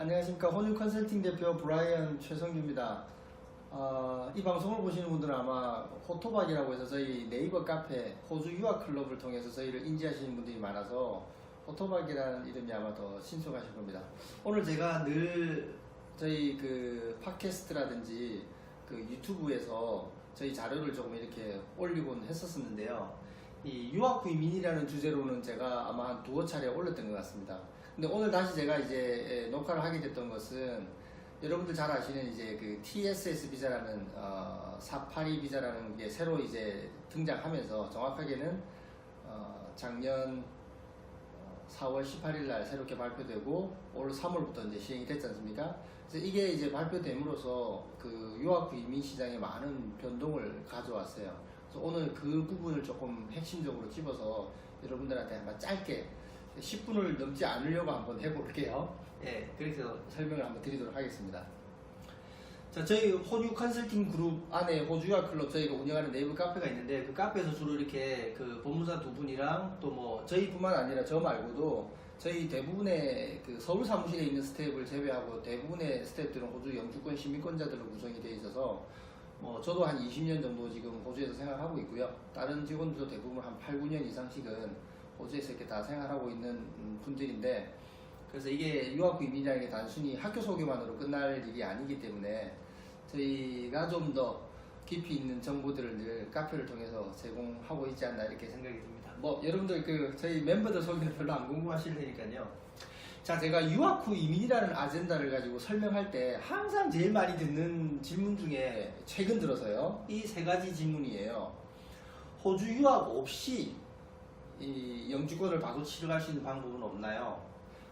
안녕하십니까. 호주 컨설팅 대표 브라이언 최성규입니다. 이 방송을 보시는 분들은 아마 호토박이라고 해서 저희 네이버 카페 호주 유학 클럽을 통해서 저희를 인지하시는 분들이 많아서 호토박이라는 이름이 아마 더 친숙하실 겁니다. 오늘 제가 늘 저희 그 팟캐스트라든지 그 유튜브에서 저희 자료를 조금 이렇게 올리곤 했었는데요. 이 유학 후 이민이라는 주제로는 제가 아마 한 두어 차례 올렸던 것 같습니다. 근데 오늘 다시 제가 이제 녹화를 하게 됐던 것은 여러분들 잘 아시는 이제 그 TSS 비자라는 482 비자라는 게 새로 이제 등장하면서 정확하게는 작년 4월 18일 날 새롭게 발표되고 올 3월부터 이제 시행이 됐지 않습니까? 그래서 이게 이제 발표됨으로써 그 유학 후 이민 시장에 많은 변동을 가져왔어요. 그래서 오늘 그 부분을 조금 핵심적으로 집어서 여러분들한테 한번 짧게 10분을 넘지 않으려고 한번 해볼게요. 예, 그래서 설명을 한번 드리도록 하겠습니다. 자, 저희 호주 컨설팅 그룹 안에 호주 유학 클럽 저희가 운영하는 네이버 카페가 있는데 그 카페에서 주로 이렇게 그 법무사 두 분이랑 또 뭐 저희뿐만 아니라 저 말고도 저희 대부분의 그 서울 사무실에 있는 스태프를 제외하고 대부분의 스태프들은 호주 영주권 시민권자들로 구성이 되어 있어서 뭐 저도 한 20년 정도 지금 호주에서 생활하고 있고요. 다른 직원들도 대부분 한 8, 9년 이상씩은 호주에서 이렇게 다 생활하고 있는 분들인데, 그래서 이게 유학 후 이민이라는 게 단순히 학교 소개만으로 끝날 일이 아니기 때문에 저희가 좀 더 깊이 있는 정보들을 늘 카페를 통해서 제공하고 있지 않나 이렇게 생각이 듭니다. 뭐 여러분들 그 저희 멤버들 소개는 별로 안 궁금하실 테니까요. 자, 제가 유학 후 이민이라는 아젠다를 가지고 설명할 때 항상 제일 많이 듣는 질문 중에 최근 들어서요, 이 세 가지 질문이에요. 호주 유학 없이 이 영주권을 바로 취득할 수 있는 방법은 없나요?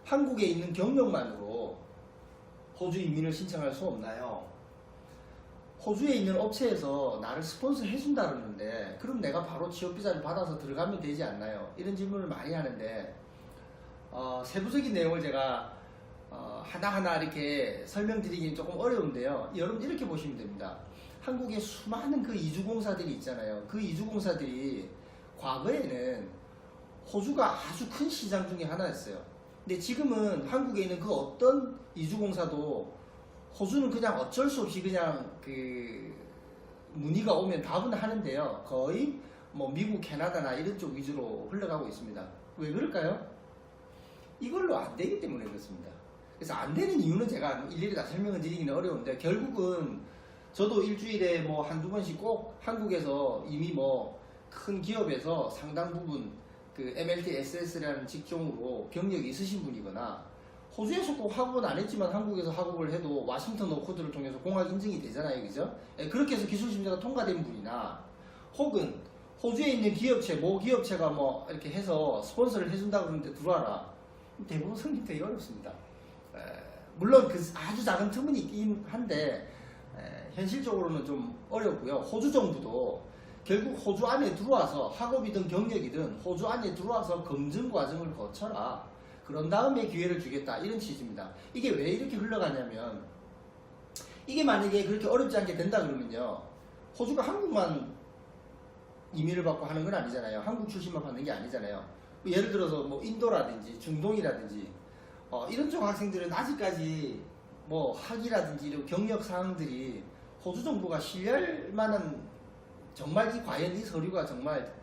한국에 있는 경력만으로 호주 이민을 신청할 수 없나요? 호주에 있는 업체에서 나를 스폰서 해준다 그러는데 그럼 내가 바로 취업비자를 받아서 들어가면 되지 않나요? 이런 질문을 많이 하는데 세부적인 내용을 제가 하나하나 이렇게 설명드리기는 조금 어려운데요. 여러분 이렇게 보시면 됩니다. 한국에 수많은 그 이주공사들이 있잖아요. 그 이주공사들이 과거에는 호주가 아주 큰 시장 중에 하나였어요. 근데 지금은 한국에 있는 그 어떤 이주공사도 호주는 그냥 어쩔 수 없이 그냥 그 문의가 오면 답은 하는데요. 거의 뭐 미국, 캐나다나 이런 쪽 위주로 흘러가고 있습니다. 왜 그럴까요? 이걸로 안 되기 때문에 그렇습니다. 그래서 안 되는 이유는 제가 일일이 다 설명을 드리기는 어려운데, 결국은 저도 일주일에 뭐 한두 번씩 꼭 한국에서 이미 뭐 큰 기업에서 상당 부분 그 MLT SS라는 직종으로 경력이 있으신 분이거나, 호주에서 꼭 학업은 안 했지만 한국에서 학업을 해도 와싱턴 오코드를 통해서 공학 인증이 되잖아요. 그죠? 그렇게 해서 기술 심사가 통과된 분이나, 혹은 호주에 있는 기업체, 모 기업체가 뭐 이렇게 해서 스폰서를 해준다 그러는데 들어와라. 대부분 성립 되기 어렵습니다. 물론 그 아주 작은 틈은 있긴 한데 현실적으로는 좀 어렵고요. 호주 정부도 결국 호주 안에 들어와서 학업이든 경력이든 호주 안에 들어와서 검증 과정을 거쳐라. 그런 다음에 기회를 주겠다. 이런 취지입니다. 이게 왜 이렇게 흘러가냐면, 이게 만약에 그렇게 어렵지 않게 된다 그러면요, 호주가 한국만 이민을 받고 하는 건 아니잖아요. 한국 출신만 받는 게 아니잖아요. 예를 들어서 뭐 인도라든지 중동이라든지 이런 쪽 학생들은 아직까지 뭐 학위라든지 이런 경력 사항들이 호주 정부가 신뢰할 만한, 정말 과연 이 서류가 정말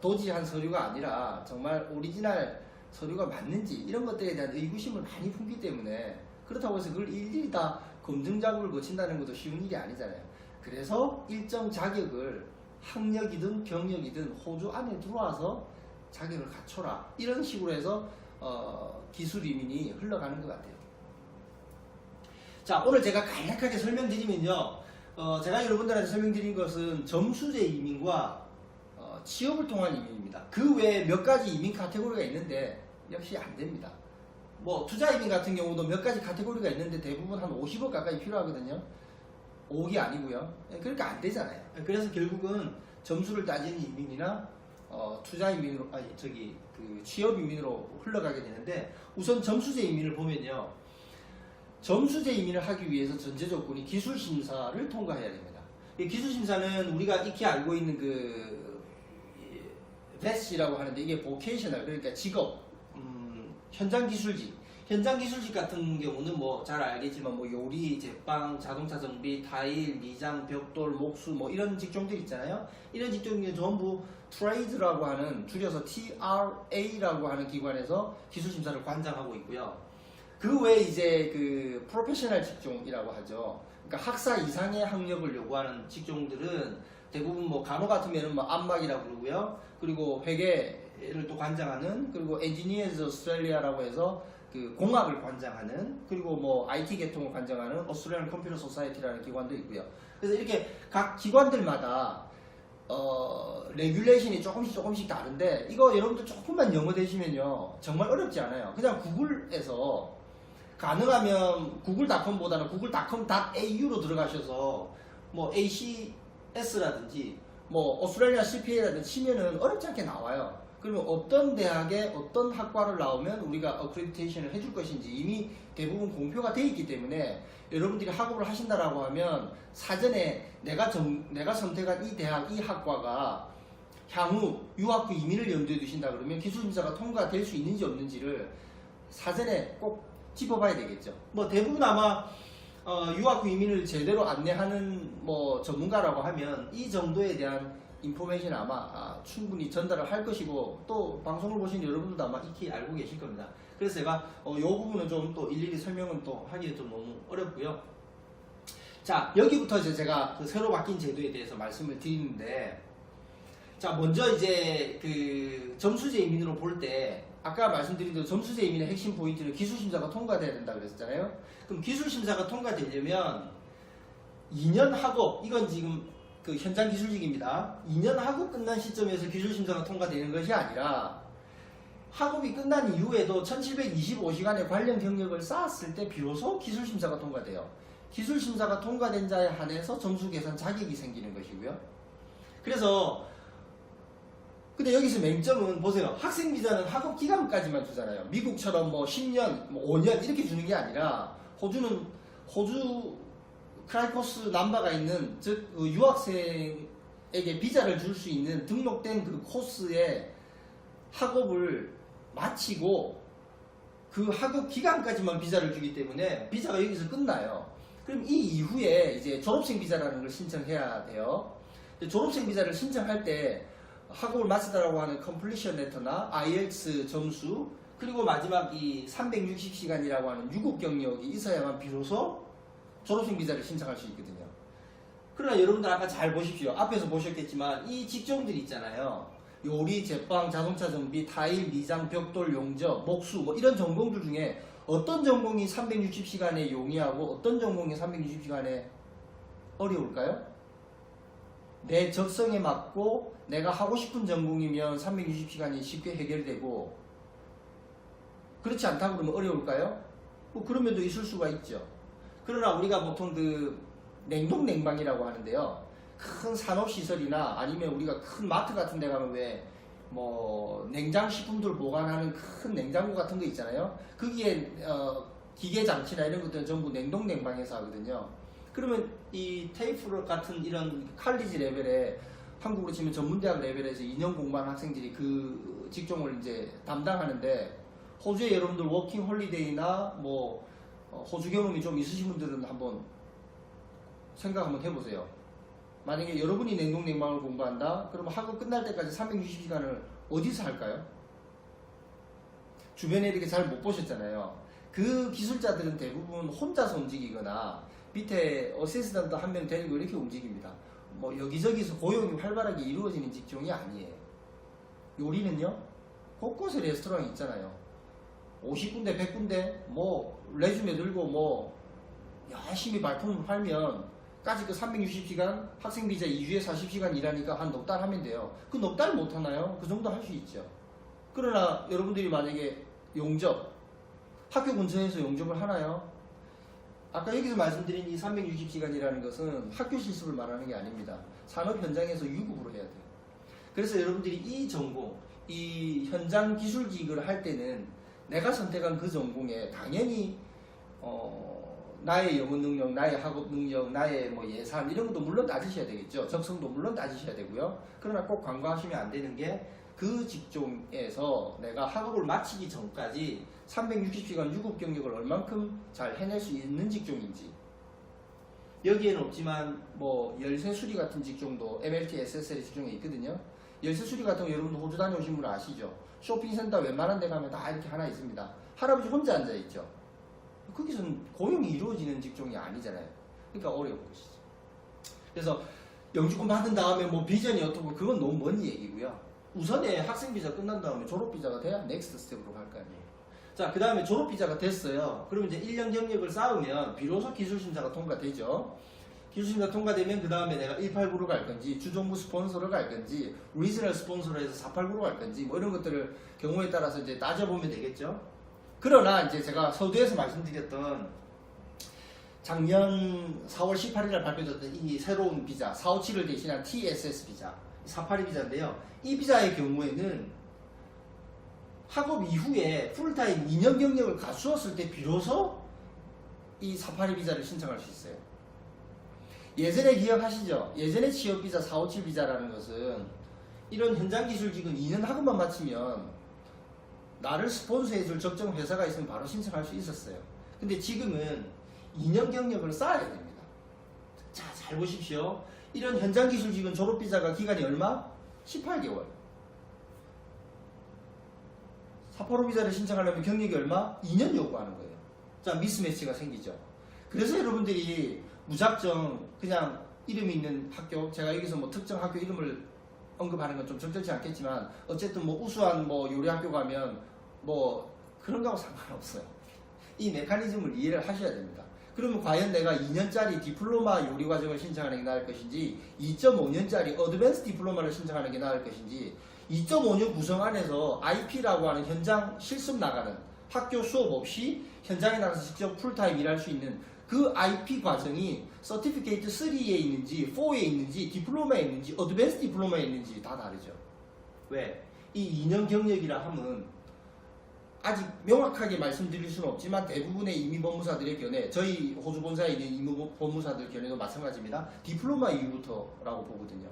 도지한 서류가 아니라 정말 오리지널 서류가 맞는지 이런 것들에 대한 의구심을 많이 품기 때문에, 그렇다고 해서 그걸 일일이 다 검증 작업을 거친다는 것도 쉬운 일이 아니잖아요. 그래서 일정 자격을 학력이든 경력이든 호주 안에 들어와서 자격을 갖춰라. 이런 식으로 해서 기술 이민이 흘러가는 것 같아요. 자, 오늘 제가 간략하게 설명드리면요, 제가 여러분들한테 설명드린 것은 점수제 이민과 취업을 통한 이민입니다. 그 외에 몇 가지 이민 카테고리가 있는데 역시 안 됩니다. 뭐 투자 이민 같은 경우도 몇 가지 카테고리가 있는데 대부분 한 50억 가까이 필요하거든요. 5억이 아니고요. 그러니까 안 되잖아요. 그래서 결국은 점수를 따지는 이민이나 투자 이민으로, 그 취업 이민으로 흘러가게 되는데, 우선 점수제 이민을 보면요, 점수제 이민을 하기 위해서 전제 조건이 기술 심사를 통과해야 됩니다. 이 기술 심사는 우리가 익히 알고 있는 그 VET이라고 하는데, 이게 보케이셔널, 그러니까 직업, 현장 기술직, 현장 기술직 같은 경우는 뭐 잘 알겠지만 뭐 요리, 제빵, 자동차 정비, 타일, 미장, 벽돌, 목수 뭐 이런 직종들 있잖아요. 이런 직종이 전부 트레이드라고 하는, 줄여서 TRA라고 하는 기관에서 기술 심사를 관장하고 있고요. 그 외에 이제 그 프로페셔널 직종이라고 하죠. 그러니까 학사 이상의 학력을 요구하는 직종들은 대부분 뭐 간호 같으면은 뭐 안막이라고 그러고요. 그리고 회계를 또 관장하는, 그리고 엔지니어즈 오스트레일리아라고 해서 그 공학을 관장하는, 그리고 뭐 IT 계통을 관장하는 오스트레일리안 컴퓨터 소사이티라는 기관도 있고요. 그래서 이렇게 각 기관들마다 레귤레이션이 조금씩 다른데, 이거 여러분들 조금만 영어 되시면요 정말 어렵지 않아요. 그냥 구글에서 가능하면 구글닷컴보다는 구글.com.au로 들어가셔서 뭐 ACS라든지 뭐 오스트레일리아 CPA라든지 치면은 어렵지 않게 나와요. 그러면 어떤 대학에 어떤 학과를 나오면 우리가 어크레디테이션을 해줄 것인지 이미 대부분 공표가 되어 있기 때문에, 여러분들이 학업을 하신다라고 하면 사전에 내가 선택한 이 대학, 이 학과가 향후 유학부 이민을 염두에 두신다 그러면 기술심사가 통과될 수 있는지 없는지를 사전에 꼭 짚어봐야 되겠죠. 뭐 대부분 아마 유학부 이민을 제대로 안내하는 뭐 전문가라고 하면 이 정도에 대한 인포메이션 아마 충분히 전달을 할 것이고, 또 방송을 보신 여러분들도 아마 익히 알고 계실 겁니다. 그래서 제가 이 부분은 좀 또 일일이 설명은 또 하기에 좀 너무 어렵고요. 자, 여기부터 이제 제가 그 새로 바뀐 제도에 대해서 말씀을 드리는데, 자, 먼저 이제 그 점수제 이민으로 볼 때, 아까 말씀드린 대로 점수제 이민의 핵심 포인트는 기술심사가 통과돼야 된다 그랬잖아요. 그럼 기술심사가 통과되려면 2년 학업, 이건 지금 그 현장 기술직입니다. 2년 학업 끝난 시점에서 기술심사가 통과되는 것이 아니라, 학업이 끝난 이후에도 1725시간의 관련 경력을 쌓았을 때 비로소 기술심사가 통과돼요. 기술심사가 통과된 자에 한해서 점수 계산 자격이 생기는 것이고요. 그래서 근데 여기서 맹점은 보세요. 학생 비자는 학업 기간까지만 주잖아요. 미국처럼 뭐 10년, 뭐 5년 이렇게 주는 게 아니라, 호주 크라이코스 남바가 있는, 즉 유학생에게 비자를 줄 수 있는 등록된 그 코스에 학업을 마치고 그 학업 기간까지만 비자를 주기 때문에 비자가 여기서 끝나요. 그럼 이 이후에 이제 졸업생 비자라는 걸 신청해야 돼요. 졸업생 비자를 신청할 때 학업을 마치다라고 하는 컴플리션 레터나 IELTS 점수, 그리고 마지막 이 360시간이라고 하는 유급 경력이 있어야만 비로소 졸업생 비자를 신청할 수 있거든요. 그러나 여러분들 아까 잘 보십시오. 앞에서 보셨겠지만 이 직종들이 있잖아요. 요리, 제빵, 자동차 정비, 타일, 미장, 벽돌, 용접, 목수 뭐 이런 전공들 중에 어떤 전공이 360시간에 용이하고 어떤 전공이 360시간에 어려울까요? 내 적성에 맞고 내가 하고 싶은 전공이면 360시간이 쉽게 해결되고, 그렇지 않다고 그러면 어려울까요? 뭐 그런 면도 있을 수가 있죠. 그러나 우리가 보통 그 냉동냉방이라고 하는데요. 큰 산업시설이나 아니면 우리가 큰 마트 같은 데 가면 왜 뭐 냉장식품들 보관하는 큰 냉장고 같은 거 있잖아요. 거기에 기계장치나 이런 것들은 전부 냉동냉방에서 하거든요. 그러면 이 테이프 같은 이런 칼리지 레벨에, 한국으로 치면 전문대학 레벨에서 2년 공부한 학생들이 그 직종을 이제 담당하는데, 호주에 여러분들 워킹 홀리데이나 뭐 호주 경험이 좀 있으신 분들은 한번 생각 한번 해보세요. 만약에 여러분이 냉동냉방을 공부한다? 그러면 학업 끝날 때까지 360시간을 어디서 할까요? 주변에 이렇게 잘 못 보셨잖아요. 그 기술자들은 대부분 혼자서 움직이거나 밑에 어시스턴트 한 명 데리고 이렇게 움직입니다. 뭐 여기저기서 고용이 활발하게 이루어지는 직종이 아니에요. 요리는요, 곳곳에 레스토랑이 있잖아요. 50군데 100군데 뭐 레주메 들고 뭐 열심히 발품을 팔면 까지 그 360시간 학생 비자 2주에 40시간 일하니까 한 넉 달 하면 돼요. 그 넉 달 못 하나요? 그 정도 할 수 있죠. 그러나 여러분들이 만약에 용접, 학교 근처에서 용접을 하나요? 아까 여기서 말씀드린 이 360시간이라는 것은 학교 실습을 말하는 게 아닙니다. 산업 현장에서 유급으로 해야 돼요. 그래서 여러분들이 이 전공, 이 현장 기술직을 할 때는 내가 선택한 그 전공에 당연히 나의 영어 능력, 나의 학업 능력, 나의 뭐 예산 이런 것도 물론 따지셔야 되겠죠. 적성도 물론 따지셔야 되고요. 그러나 꼭 간과하시면 안 되는 게 그 직종에서 내가 학업을 마치기 전까지 360시간 유급 경력을 얼만큼 잘 해낼 수 있는 직종인지. 여기에는 없지만 뭐 열쇠 수리 같은 직종도 MLT, SSL 직종에 있거든요. 열쇠 수리 같은 거 여러분도 호주 다녀오신 분 아시죠? 쇼핑센터 웬만한 데 가면 다 이렇게 하나 있습니다. 할아버지 혼자 앉아 있죠. 거기서는 고용이 이루어지는 직종이 아니잖아요. 그러니까 어려운 것이죠. 그래서 영주권 받은 다음에 뭐 비전이 어떻고 그건 너무 먼 얘기고요. 우선에 학생 비자 끝난 다음에 졸업 비자가 돼야 넥스트 스텝으로 갈 거 아니에요. 자, 그 다음에 졸업 비자가 됐어요. 그러면 이제 1년 경력을 쌓으면 비로소 기술 심사가 통과되죠. 기술 심사 통과되면 그 다음에 내가 189로 갈 건지 주정부 스폰서로 갈 건지 리저널 스폰서로 해서 489로 갈 건지 뭐 이런 것들을 경우에 따라서 이제 따져보면 되겠죠. 그러나 이제 제가 서두에서 말씀드렸던 작년 4월 18일에 발표됐던 이 새로운 비자 457을 대신한 TSS 비자 482 비자인데요. 이 비자의 경우에는 학업 이후에 풀타임 2년 경력을 갖추었을 때 비로소 이 482 비자를 신청할 수 있어요. 예전에 기억하시죠? 예전에 취업 비자 457 비자라는 것은 이런 현장 기술직은 2년 학업만 마치면 나를 스폰서해줄 적정 회사가 있으면 바로 신청할 수 있었어요. 근데 지금은 2년 경력을 쌓아야 됩니다. 자, 잘 보십시오. 이런 현장 기술직은 졸업 비자가 기간이 얼마? 18개월. 485 비자를 신청하려면 경력이 얼마? 2년 요구하는 거예요. 자, 미스매치가 생기죠. 그래서 여러분들이 무작정 그냥 이름이 있는 학교, 제가 여기서 뭐 특정 학교 이름을 언급하는 건 좀 적절치 않겠지만 어쨌든 뭐 우수한 뭐 요리 학교 가면 뭐 그런 거하고 상관없어요. 이 메커니즘을 이해를 하셔야 됩니다. 그러면 과연 내가 2년짜리 디플로마 요리 과정을 신청하는 게 나을 것인지 2.5년짜리 어드밴스 디플로마를 신청하는 게 나을 것인지 2.5년 구성 안에서 IP라고 하는 현장 실습 나가는 학교 수업 없이 현장에 나가서 직접 풀타임 일할 수 있는 그 IP 과정이 서티피케이트 3에 있는지 4에 있는지 디플로마에 있는지 어드밴스 디플로마에 있는지 다 다르죠. 왜? 이 2년 경력이라 함은 아직 명확하게 말씀드릴 수는 없지만 대부분의 임의법무사들의 견해, 저희 호주 본사에 있는 임의법무사들 견해도 마찬가지입니다. 디플로마 이후부터라고 보거든요.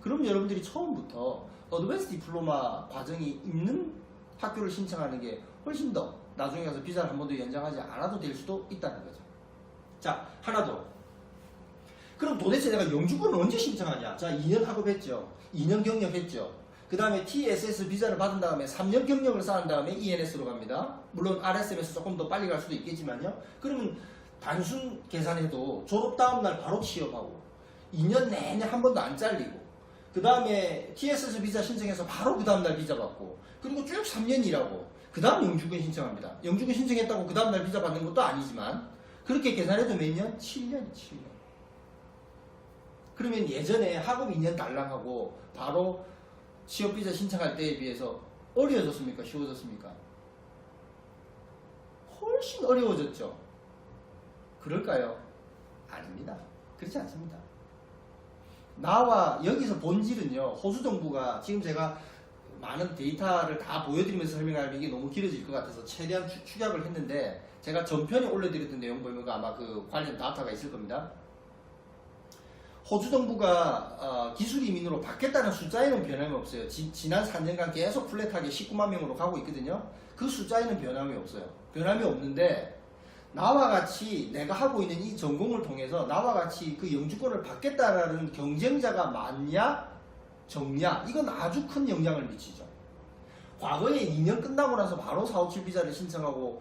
그럼 여러분들이 처음부터 어드밴스 디플로마 과정이 있는 학교를 신청하는 게 훨씬 더 나중에 가서 비자를 한 번 더 연장하지 않아도 될 수도 있다는 거죠. 자, 하나 더. 그럼 도대체 내가 영주권을 언제 신청하냐? 자, 2년 학업했죠. 2년 경력했죠. 그 다음에 TSS 비자를 받은 다음에 3년 경력을 쌓은 다음에 ENS로 갑니다. 물론 RSM에서 조금 더 빨리 갈 수도 있겠지만요. 그러면 단순 계산해도 졸업 다음날 바로 취업하고 2년 내내 한 번도 안 잘리고 그 다음에 TSS 비자 신청해서 바로 그 다음날 비자 받고 그리고 쭉 3년 일하고 그 다음 영주권 신청합니다. 영주권 신청했다고 그 다음날 비자 받는 것도 아니지만 그렇게 계산해도 몇 년? 7년이 7년. 그러면 예전에 학업 2년 달랑하고 바로 취업비자 신청할 때에 비해서 어려워졌습니까? 쉬워졌습니까? 훨씬 어려워졌죠. 그럴까요? 아닙니다. 그렇지 않습니다. 나와 여기서 본질은요. 호주 정부가 지금 제가 많은 데이터를 다 보여드리면서 설명하면 이게 너무 길어질 것 같아서 최대한 축약을 했는데 제가 전편에 올려드렸던 내용 보면 아마 그 관련 데이터가 있을 겁니다. 호주 정부가 기술 이민으로 받겠다는 숫자에는 변함이 없어요. 지난 4년간 계속 플랫하게 19만 명으로 가고 있거든요. 그 숫자에는 변함이 없어요. 변함이 없는데 나와 같이 내가 하고 있는 이 전공을 통해서 나와 같이 그 영주권을 받겠다라는 경쟁자가 많냐 적냐 이건 아주 큰 영향을 미치죠. 과거에 2년 끝나고 나서 바로 457 비자를 신청하고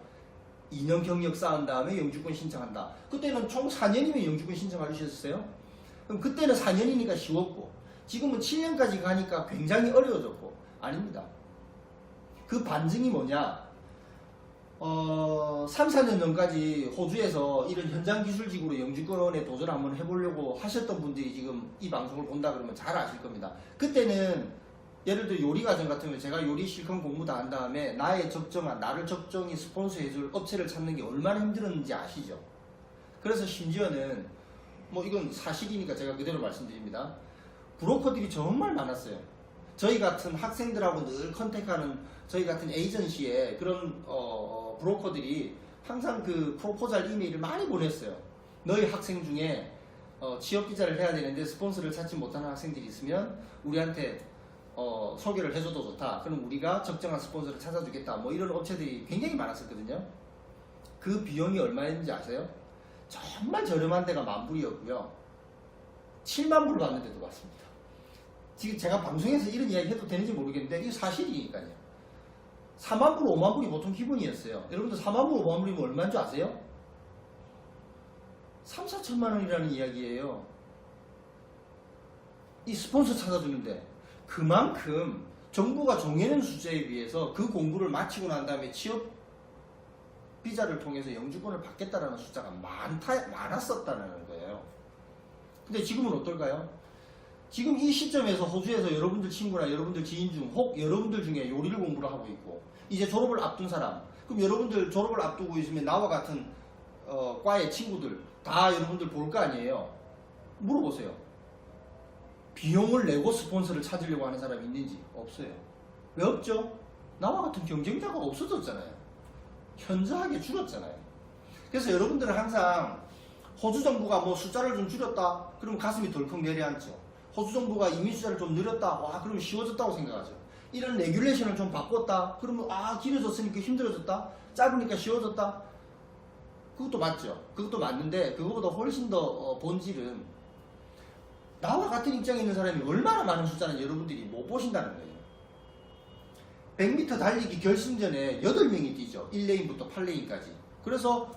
2년 경력 쌓은 다음에 영주권 신청한다. 그때는 총 4년이면 영주권 신청할 수 있었어요. 그럼 그때는 4년이니까 쉬웠고 지금은 7년까지 가니까 굉장히 어려워졌고 아닙니다. 그 반증이 뭐냐 3, 4년 전까지 호주에서 이런 현장 기술직으로 영주권에 도전을 한번 해보려고 하셨던 분들이 지금 이 방송을 본다 그러면 잘 아실 겁니다. 그때는 예를 들어 요리 과정 같은 경우 제가 요리 실컷 공부 다 한 다음에 나를 적정히 스폰서 해줄 업체를 찾는 게 얼마나 힘들었는지 아시죠? 그래서 심지어는 뭐 이건 사실이니까 제가 그대로 말씀드립니다. 브로커들이 정말 많았어요. 저희 같은 학생들하고 늘 컨택하는 저희 같은 에이전시에 그런 브로커들이 항상 그 프로포잘 이메일을 많이 보냈어요. 너희 학생 중에 취업 비자를 해야 되는데 스폰서를 찾지 못하는 학생들이 있으면 우리한테 소개를 해줘도 좋다. 그럼 우리가 적정한 스폰서를 찾아주겠다. 뭐 이런 업체들이 굉장히 많았었거든요. 그 비용이 얼마였는지 아세요? 정말 저렴한 데가 10,000불이었고요. 70,000불 받는 데도 많습니다. 지금 제가 방송에서 이런 이야기 해도 되는지 모르겠는데 이게 사실이니까요. 40,000불, 50,000불이 보통 기본이었어요. 여러분들 40,000불, 50,000불이면 얼마인 줄 아세요? 3,4천만 원이라는 이야기예요. 이 스폰서 찾아주는데 그만큼 정부가 정해놓은 숫자에 비해서 그 공부를 마치고 난 다음에 취업 비자를 통해서 영주권을 받겠다라는 숫자가 많았었다는 거예요. 근데 지금은 어떨까요? 지금 이 시점에서 호주에서 여러분들 친구나 여러분들 지인 중 혹 여러분들 중에 요리를 공부를 하고 있고 이제 졸업을 앞둔 사람, 그럼 여러분들 졸업을 앞두고 있으면 나와 같은 과의 친구들 다 여러분들 볼 거 아니에요. 물어보세요. 비용을 내고 스폰서를 찾으려고 하는 사람이 있는지? 없어요. 왜 없죠? 나와 같은 경쟁자가 없어졌잖아요. 현저하게 줄었잖아요. 그래서 여러분들은 항상 호주 정부가 뭐 숫자를 좀 줄였다? 그러면 가슴이 덜컥 내려앉죠. 호주 정부가 이민 숫자를 좀 늘렸다? 와, 그러면 쉬워졌다고 생각하죠. 이런 레귤레이션을 좀 바꿨다? 그러면 길어졌으니까 힘들어졌다? 짧으니까 쉬워졌다? 그것도 맞죠. 그것도 맞는데 그것보다 훨씬 더 본질은 나와 같은 입장에 있는 사람이 얼마나 많은 숫자는 여러분들이 못 보신다는 거예요. 100m 달리기 결승전에 8명이 뛰죠. 1레인부터 8레인까지. 그래서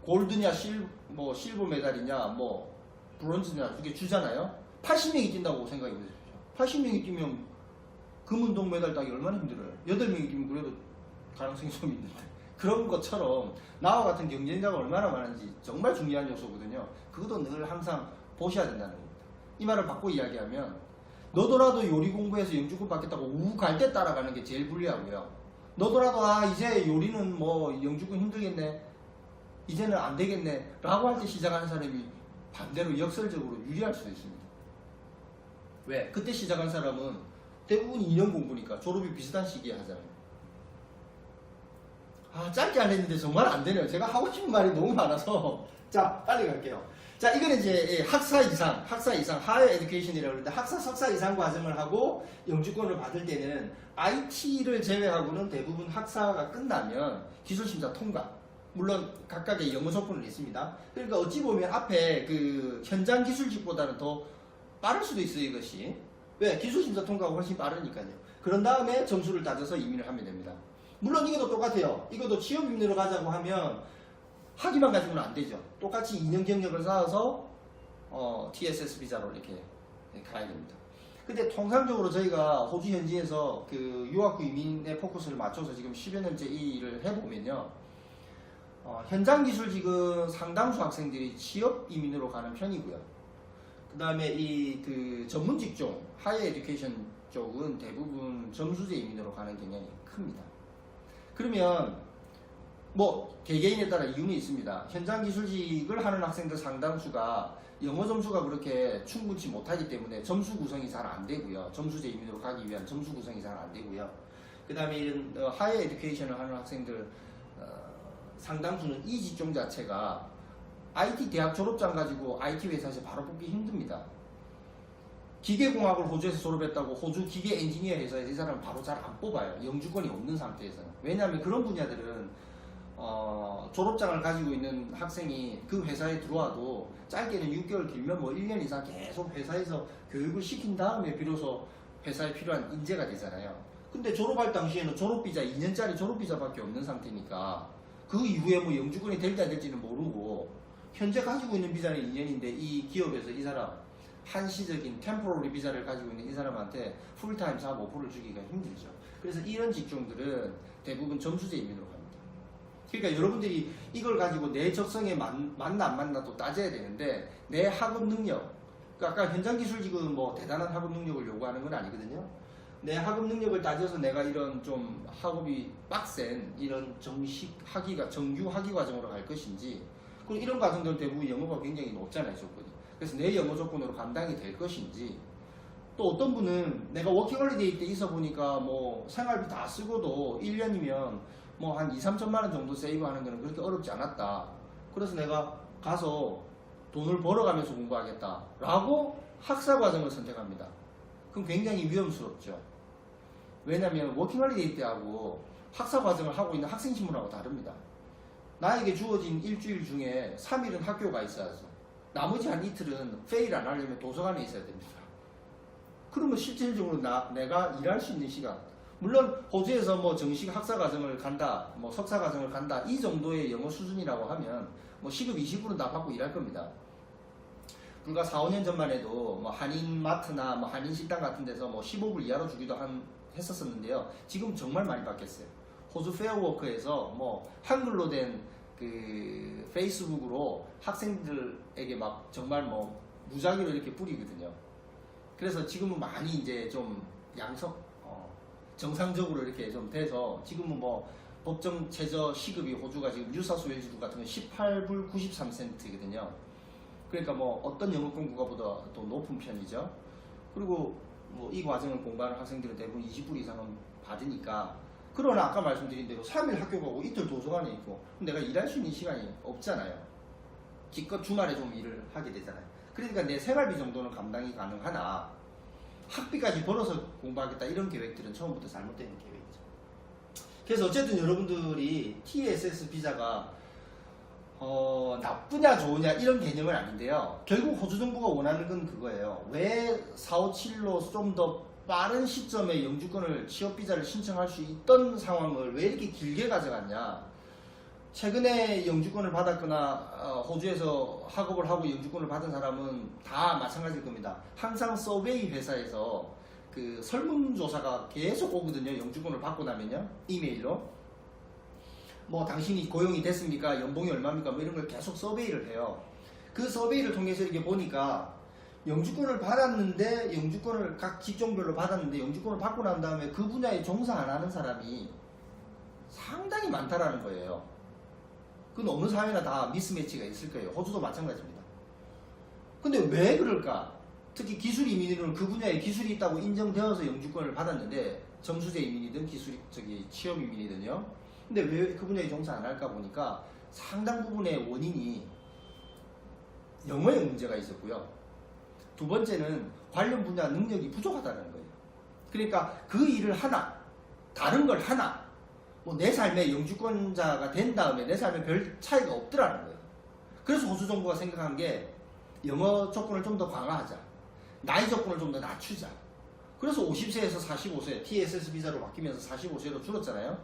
골드냐 실버 메달이냐 뭐 브론즈냐 그게 주잖아요. 80명이 뛴다고 생각해 보십시오. 80명이 뛰면 금운동 메달 따기 얼마나 힘들어요. 8명이 뛰면 그래도 가능성이 좀 있는데 그런 것처럼 나와 같은 경쟁자가 얼마나 많은지 정말 중요한 요소거든요. 그것도 늘 항상 보셔야 된다는 겁니다. 이 말을 바꿔 이야기하면 너더라도 요리 공부해서 영주권 받겠다고 우우 갈 때 따라가는 게 제일 불리하고요. 너더라도 이제 요리는 뭐 영주권 힘들겠네, 이제는 안 되겠네 라고 할 때 시작하는 사람이 반대로 역설적으로 유리할 수도 있습니다. 왜? 그때 시작한 사람은 대부분 2년 공부니까 졸업이 비슷한 시기에 하잖아요. 짧게 안 했는데 정말 안 되네요. 제가 하고 싶은 말이 너무 많아서 자, 빨리 갈게요. 자, 이거는 이제 학사 이상, 하이어 에듀케이션이라고 하는데 학사, 석사 이상 과정을 하고 영주권을 받을 때는 IT를 제외하고는 대부분 학사가 끝나면 기술심사 통과. 물론 각각의 영어 조건은 있습니다. 그러니까 어찌 보면 앞에 그 현장 기술직보다는 더 빠를 수도 있어요, 이것이. 왜? 기술심사 통과가 훨씬 빠르니까요. 그런 다음에 점수를 따져서 이민을 하면 됩니다. 물론 이것도 똑같아요. 이것도 취업 이민으로 가자고 하면 학위만 가지고는 안 되죠. 똑같이 2년 경력을 쌓아서 TSS 비자로 이렇게 가야 됩니다. 근데 통상적으로 저희가 호주 현지에서 그 유학 후 이민의 포커스를 맞춰서 지금 10여 년째 이 일을 해보면요. 현장 기술직은 상당수 학생들이 취업 이민으로 가는 편이고요. 그 다음에 이 그 전문 직종, 하이어 에듀케이션 쪽은 대부분 점수제 이민으로 가는 경향이 큽니다. 그러면 뭐 개개인에 따라 이유는 있습니다. 현장 기술직을 하는 학생들 상당수가 영어 점수가 그렇게 충분치 못하기 때문에 점수 구성이 잘 안 되고요. 점수제 이민으로 가기 위한 점수 구성이 잘 안 되고요. 그 다음에 이런 하이어 에듀케이션을 하는 학생들 상당수는 이 직종 자체가 IT 대학 졸업장 가지고 IT 회사에서 바로 뽑기 힘듭니다. 기계공학을 호주에서 졸업했다고 호주 기계 엔지니어 회사에서 이 사람은 바로 잘 안 뽑아요. 영주권이 없는 상태에서는. 왜냐하면 그런 분야들은 졸업장을 가지고 있는 학생이 그 회사에 들어와도 짧게는 6개월 길면 뭐 1년 이상 계속 회사에서 교육을 시킨 다음에 비로소 회사에 필요한 인재가 되잖아요. 근데 졸업할 당시에는 졸업비자 2년짜리 졸업비자밖에 없는 상태니까 그 이후에 뭐 영주권이 될지 안 될지는 모르고 현재 가지고 있는 비자는 2년인데 이 기업에서 이 사람 한시적인 템포러리 비자를 가지고 있는 이 사람한테 풀타임 4, 5%를 주기가 힘들죠. 그래서 이런 직종들은 대부분 점수제 이민으로 갑니다. 그러니까 여러분들이 이걸 가지고 내 적성에 맞나 안 맞나 또 따져야 되는데 내 학업 능력, 그러니까 아까 현장 기술직은 뭐 대단한 학업 능력을 요구하는 건 아니거든요. 내 학업 능력을 따져서 내가 이런 좀 학업이 빡센 이런 정식 정규 학위 과정으로 갈 것인지, 그리고 이런 과정들은 대부분 영어가 굉장히 높잖아요, 조건이. 그래서 내 영어 조건으로 감당이 될 것인지, 또 어떤 분은 내가 워킹홀리데이 때 있어 보니까 뭐 생활비 다 쓰고도 1년이면 뭐 한 2, 3천만 원 정도 세이브하는 거는 그렇게 어렵지 않았다. 그래서 내가 가서 돈을 벌어가면서 공부하겠다 라고 학사 과정을 선택합니다. 그럼 굉장히 위험스럽죠. 왜냐하면 워킹홀리데이 때하고 학사 과정을 하고 있는 학생 신분하고 다릅니다. 나에게 주어진 일주일 중에 3일은 학교가 있어야죠. 나머지 한 이틀은 페일 안 하려면 도서관에 있어야 됩니다. 그러면 실질적으로 내가 일할 수 있는 시간, 물론 호주에서 뭐 정식 학사 과정을 간다, 뭐 석사 과정을 간다, 이 정도의 영어 수준이라고 하면 뭐 시급 20%는 다 받고 일할 겁니다. 불과 4, 5년 전만 해도 뭐 한인마트나 뭐 한인식당 같은 데서 뭐 15불 이하로 주기도 했었었는데요. 지금 정말 많이 받겠어요. 호주 페어워크에서 뭐 한글로 된 그 페이스북으로 학생들에게 막 정말 뭐 무작위로 이렇게 뿌리거든요. 그래서 지금은 많이 이제 좀 정상적으로 이렇게 좀 돼서 지금은 뭐 법정 최저 시급이 호주가 지금 뉴사우스웨일즈 같은 건 18불 93센트거든요. 그러니까 뭐 어떤 영어 공부가보다 더 높은 편이죠. 그리고 뭐 이 과정을 공부하는 학생들은 대부분 20불 이상은 받으니까. 그러나 아까 말씀드린 대로 3일 학교 가고 이틀 도서관에 있고 내가 일할 수 있는 시간이 없잖아요. 기껏 주말에 좀 일을 하게 되잖아요. 그러니까 내 생활비 정도는 감당이 가능하나 학비까지 벌어서 공부하겠다 이런 계획들은 처음부터 잘못된 계획이죠. 그래서 어쨌든 여러분들이 TSS 비자가 나쁘냐 좋으냐 이런 개념은 아닌데요. 결국 호주 정부가 원하는 건 그거예요. 왜 457로 좀 더 빠른 시점에 영주권을 취업비자를 신청할 수 있던 상황을 왜 이렇게 길게 가져갔냐. 최근에 영주권을 받았거나 호주에서 학업을 하고 영주권을 받은 사람은 다 마찬가지일 겁니다. 항상 서베이 회사에서 그 설문조사가 계속 오거든요. 영주권을 받고 나면요. 이메일로. 뭐 당신이 고용이 됐습니까? 연봉이 얼마입니까? 뭐 이런 걸 계속 서베이를 해요. 그 서베이를 통해서 이렇게 보니까 영주권을 받았는데 영주권을 각 직종별로 받았는데 영주권을 받고 난 다음에 그 분야에 종사 안 하는 사람이 상당히 많다라는 거예요. 그건 어느 사회나 다 미스매치가 있을 거예요. 호주도 마찬가지입니다. 근데 왜 그럴까? 특히 기술 이민으로는 그 분야에 기술이 있다고 인정되어서 영주권을 받았는데 점수제 이민이든 취업 이민이든요. 근데 왜 그 분야에 종사 안 할까 보니까 상당 부분의 원인이 영어의 문제가 있었고요. 두 번째는 관련 분야 능력이 부족하다는 거예요. 그러니까 그 일을 하나, 다른 걸 하나, 뭐 내 삶에 영주권자가 된 다음에 내 삶에 별 차이가 없더라는 거예요. 그래서 호주 정부가 생각한 게 영어 조건을 좀 더 강화하자. 나이 조건을 좀 더 낮추자. 그래서 50세에서 45세, TSS 비자로 바뀌면서 45세로 줄었잖아요.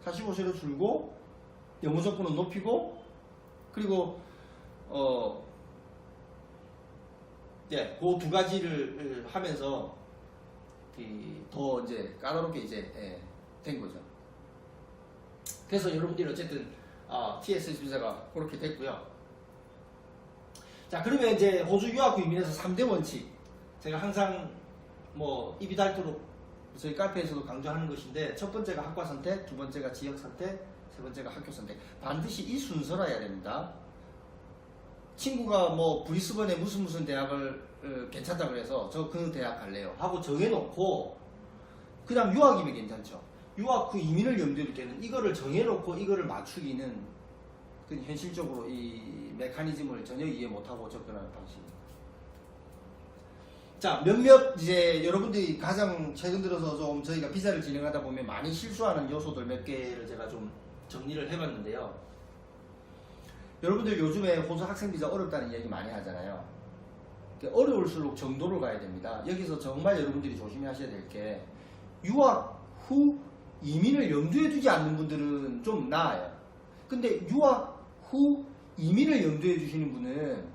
45세로 줄고 영어 조건은 높이고 그리고 그 두 가지를 하면서 더 이제 까다롭게 이제 된 거죠. 그래서 여러분들이 어쨌든 TSS 비자가 그렇게 됐고요. 자, 그러면 이제 호주 유학 이민에서 3대 원칙 제가 항상 뭐 입이 닳도록 저희 카페에서도 강조하는 것인데 첫 번째가 학과 선택, 두 번째가 지역 선택, 세 번째가 학교 선택. 반드시 이 순서라야 됩니다. 친구가 뭐 브리스번에 무슨 대학을 괜찮다고 그래서 저 그 대학 갈래요 하고 정해놓고 그냥 유학이면 괜찮죠. 유학 후 이민을 염두에 둘 때는 이거를 정해놓고 이거를 맞추기는 그 현실적으로 이 메커니즘을 전혀 이해 못하고 접근하는 방식입니다. 자, 몇몇 이제 여러분들이 가장 최근 들어서 좀 저희가 비자를 진행하다 보면 많이 실수하는 요소들 몇 개를 제가 좀 정리를 해봤는데요. 여러분들 요즘에 호주 학생 비자 어렵다는 이야기 많이 하잖아요. 어려울수록 정도를 가야 됩니다. 여기서 정말 여러분들이 조심하셔야 될 게 유학 후 이민을 염두에 두지 않는 분들은 좀 나아요. 근데 유학 후 이민을 염두에 두시는 분은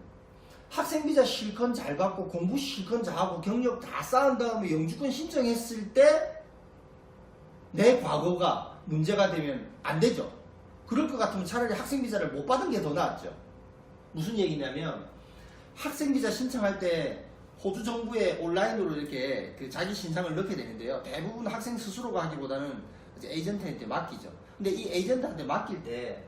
학생 비자 실컷 잘 받고 공부 실컷 잘하고 경력 다 쌓은 다음에 영주권 신청했을 때 내 과거가 문제가 되면 안 되죠. 그럴 것 같으면 차라리 학생 비자를 못 받은 게 더 낫죠. 무슨 얘기냐면 학생 비자 신청할 때 호주 정부에 온라인으로 이렇게 그 자기 신상을 넣게 되는데요. 대부분 학생 스스로가 하기보다는 이제 에이전트한테 맡기죠. 근데 이 에이전트한테 맡길 때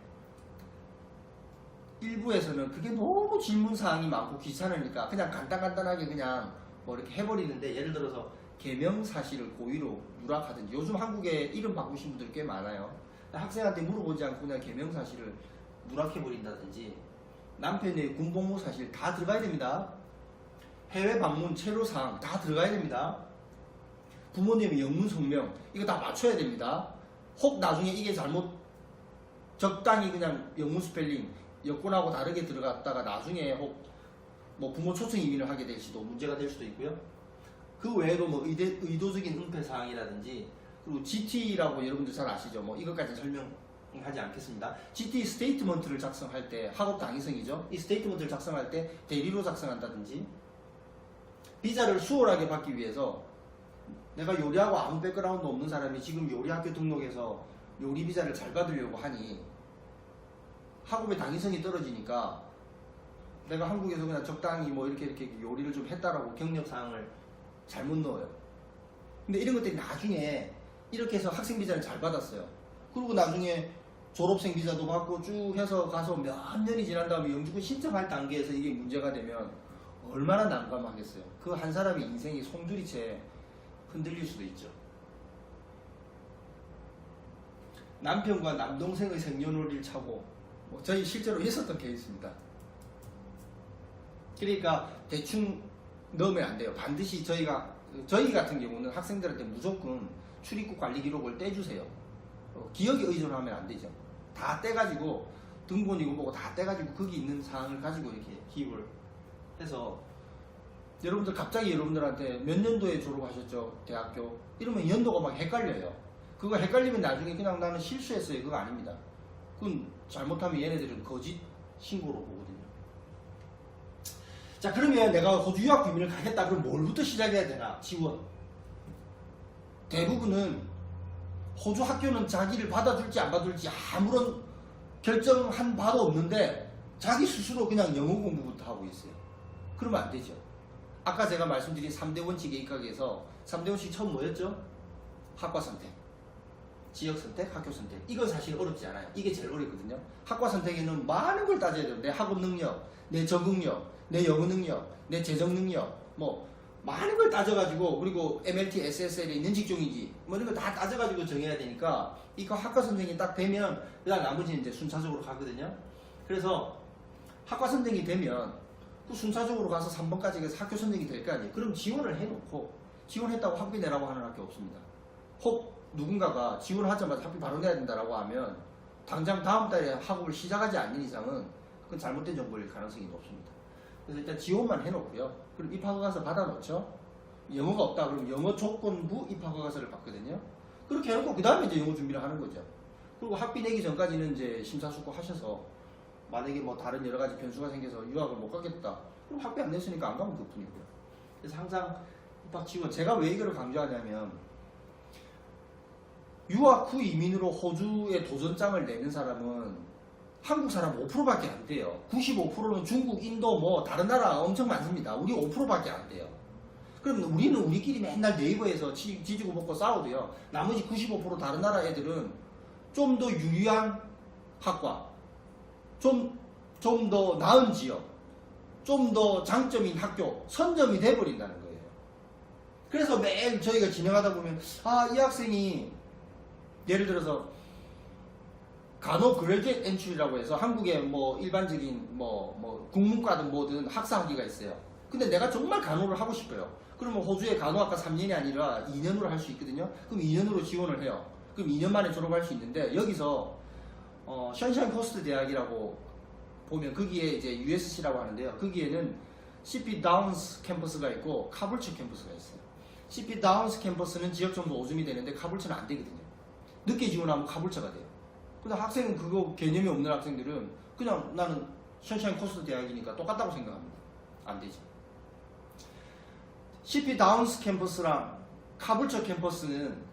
일부에서는 그게 너무 질문 사항이 많고 귀찮으니까 그냥 간단하게 그냥 뭐 이렇게 해버리는데, 예를 들어서 개명 사실을 고의로 누락하든지, 요즘 한국에 이름 바꾸신 분들 꽤 많아요. 학생한테 물어보지 않고 그냥 개명 사실을 누락해버린다든지, 남편의 군복무 사실 다 들어가야 됩니다. 해외 방문 체류사항 다 들어가야 됩니다. 부모님의 영문 성명 이거 다 맞춰야 됩니다. 혹 나중에 이게 잘못 적당히 그냥 영문 스펠링 여권하고 다르게 들어갔다가 나중에 혹 뭐 부모 초청 이민을 하게 될 수도 문제가 될 수도 있고요. 그 외에도 뭐 의도적인 은폐 사항이라든지 그리고 GT라고 여러분들 잘 아시죠? 뭐 이것까지 설명하지 않겠습니다. GT 스테이트먼트를 작성할 때 학업 당위성이죠. 이 스테이트먼트를 작성할 때 대리로 작성한다든지 비자를 수월하게 받기 위해서 내가 요리하고 아무 백그라운드 없는 사람이 지금 요리학교 등록해서 요리 비자를 잘 받으려고 하니 학업의 당위성이 떨어지니까 내가 한국에서 그냥 적당히 뭐 이렇게 요리를 좀 했다라고 경력 사항을 잘못 넣어요. 근데 이런 것들이 나중에 이렇게 해서 학생 비자를 잘 받았어요. 그리고 나중에 졸업생 비자도 받고 쭉 해서 가서 몇 년이 지난 다음에 영주권 신청할 단계에서 이게 문제가 되면 얼마나 난감하겠어요. 그 한 사람의 인생이 송두리째 흔들릴 수도 있죠. 남편과 남동생의 생년월일 차고 뭐 저희 실제로 있었던 케이스입니다. 그러니까 대충 넣으면 안 돼요. 반드시 저희 같은 경우는 학생들한테 무조건 출입국 관리 기록을 떼주세요. 기억에 의존하면 안 되죠. 다 떼가지고 등본이고 뭐고 다 떼가지고 거기 있는 사항을 가지고 이렇게 기입을 해서 여러분들 갑자기 여러분들한테 몇 년도에 졸업하셨죠? 대학교 이러면 연도가 막 헷갈려요. 그거 헷갈리면 나중에 그냥 나는 실수했어요. 그거 아닙니다. 그건 잘못하면 얘네들은 거짓 신고로 보거든요. 자, 그러면 내가 호주 유학 비밀을 가겠다. 그럼 뭘부터 시작해야 되나? 지원. 대부분은 호주 학교는 자기를 받아줄지 안 받아줄지 아무런 결정한 바도 없는데 자기 스스로 그냥 영어 공부부터 하고 있어요. 그러면 안 되죠. 아까 제가 말씀드린 3대 원칙에 입각해서 3대 원칙 처음 뭐였죠? 학과 선택, 지역 선택, 학교 선택. 이건 사실 어렵지 않아요. 이게 제일 어렵거든요. 학과 선택에는 많은 걸 따져야 돼요. 내 학업 능력, 내 적응력, 내 영어 능력, 내 재정 능력, 뭐 많은 걸 따져가지고 그리고 MLT, SSL에 있는 직종인지 뭐 이런 거 다 따져가지고 정해야 되니까 이거 학과 선택이 딱 되면 그다음 나머지는 이제 순차적으로 가거든요. 그래서 학과 선택이 되면 그 순차적으로 가서 3번까지 해서 학교 선택이 될 거 아니에요. 그럼 지원을 해놓고 지원했다고 학비 내라고 하는 학교 없습니다. 혹 누군가가 지원하자마자 학비 바로 내야 된다라고 하면 당장 다음 달에 학업을 시작하지 않는 이상은 그건 잘못된 정보일 가능성이 높습니다. 그래서 일단 지원만 해놓고요. 그럼 입학허가서 받아놓죠. 영어가 없다 그러면 영어 조건부 입학허가서를 받거든요. 그렇게 해놓고 그 다음에 이제 영어 준비를 하는 거죠. 그리고 학비 내기 전까지는 이제 심사숙고하셔서 만약에 뭐 다른 여러 가지 변수가 생겨서 유학을 못 가겠다. 그럼 학비 안 냈으니까 안 가면 그뿐이고요. 그래서 항상 입학 지원 제가 왜 이거를 강조하냐면 유학 후 이민으로 호주에 도전장을 내는 사람은 한국 사람 5%밖에 안 돼요. 95%는 중국, 인도 뭐 다른 나라 엄청 많습니다. 우리 5%밖에 안 돼요. 그럼 우리는 우리끼리 맨날 네이버에서 지지고 먹고 싸워도요. 나머지 95% 다른 나라 애들은 좀 더 유리한 학과, 좀 더 나은 지역, 좀 더 장점인 학교 선점이 돼버린다는 거예요. 그래서 매일 저희가 진행하다 보면 이 학생이 예를 들어서 간호 그레이트 엔트리라고 해서 한국의 뭐 일반적인 뭐 국문과든 뭐든 학사학위가 있어요. 근데 내가 정말 간호를 하고 싶어요. 그러면 호주에 간호학과 3년이 아니라 2년으로 할 수 있거든요. 그럼 2년으로 지원을 해요. 그럼 2년 만에 졸업할 수 있는데 여기서 션샤인 코스트 대학이라고 보면 거기에 이제 USC라고 하는데요. 거기에는 CP 다운스 캠퍼스가 있고 카불처 캠퍼스가 있어요. CP 다운스 캠퍼스는 지역정보 오줌이 되는데 카불처는 안 되거든요. 늦게 지원하면 카불처가 돼요. 근데 학생은 그거 개념이 없는 학생들은 그냥 나는 션샤인 코스트 대학이니까 똑같다고 생각합니다. 안 되죠. CP 다운스 캠퍼스랑 카불처 캠퍼스는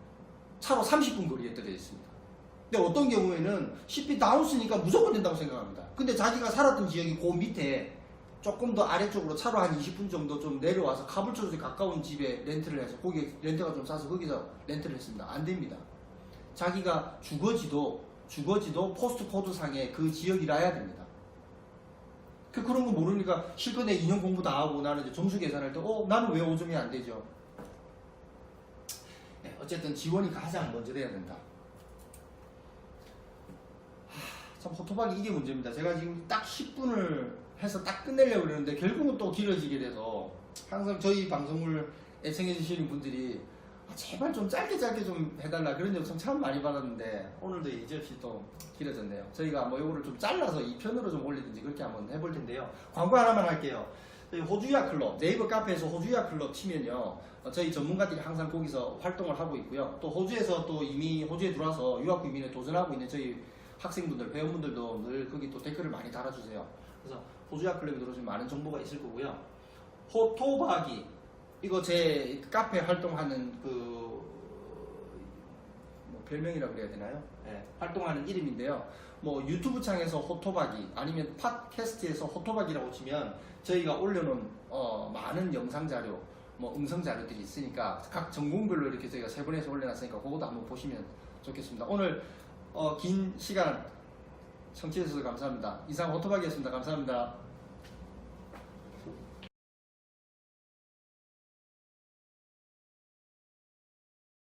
차로 30분 거리에 떨어져 있습니다. 근데 어떤 경우에는 CP 다운스니까 무조건 된다고 생각합니다. 근데 자기가 살았던 지역이 그 밑에 조금 더 아래쪽으로 차로 한 20분 정도 좀 내려와서 카불처에 가까운 집에 렌트를 해서 거기 렌트가 좀 싸서 거기서 렌트를 했습니다. 안 됩니다. 자기가 주거지도 포스트 코드 상에 그 지역이라야 됩니다. 그런 거 모르니까 실컷 내 2년 공부 다 하고 나는 이제 점수 계산할 때 나는 왜 5점이 안 되죠? 네, 어쨌든 지원이 가장 먼저 돼야 된다. 참 호토박이 이게 문제입니다. 제가 지금 딱 10분을 해서 딱 끝내려고 그러는데 결국은 또 길어지게 돼서 항상 저희 방송을 애청해 주시는 분들이 제발 좀 짧게 좀 해달라 그런 요청 참 많이 받았는데 오늘도 여지없이 또 길어졌네요. 저희가 뭐 요거를 좀 잘라서 2편으로 좀 올리든지 그렇게 한번 해볼 텐데요. 광고 하나만 할게요. 저희 호주유학 클럽, 네이버 카페에서 호주유학 클럽 치면요. 저희 전문가들이 항상 거기서 활동을 하고 있고요. 또 호주에서 또 이미 호주에 들어와서 유학 이민에 도전하고 있는 저희 학생분들, 회원분들도 늘 거기 또 댓글을 많이 달아주세요. 그래서 호주유학 클럽에 들어오시면 많은 정보가 있을 거고요. 호토바기, 이거 제 카페 활동하는 뭐 별명이라 그래야 되나요? 네, 활동하는 이름인데요. 뭐 유튜브 창에서 호토바기 아니면 팟캐스트에서 호토바기라고 치면 저희가 올려놓은 많은 영상 자료, 뭐 음성 자료들이 있으니까 각 전공별로 이렇게 저희가 세분해서 올려놨으니까 그것도 한번 보시면 좋겠습니다. 오늘 긴 시간 청취해 주셔서 감사합니다. 이상 호토바기였습니다. 감사합니다.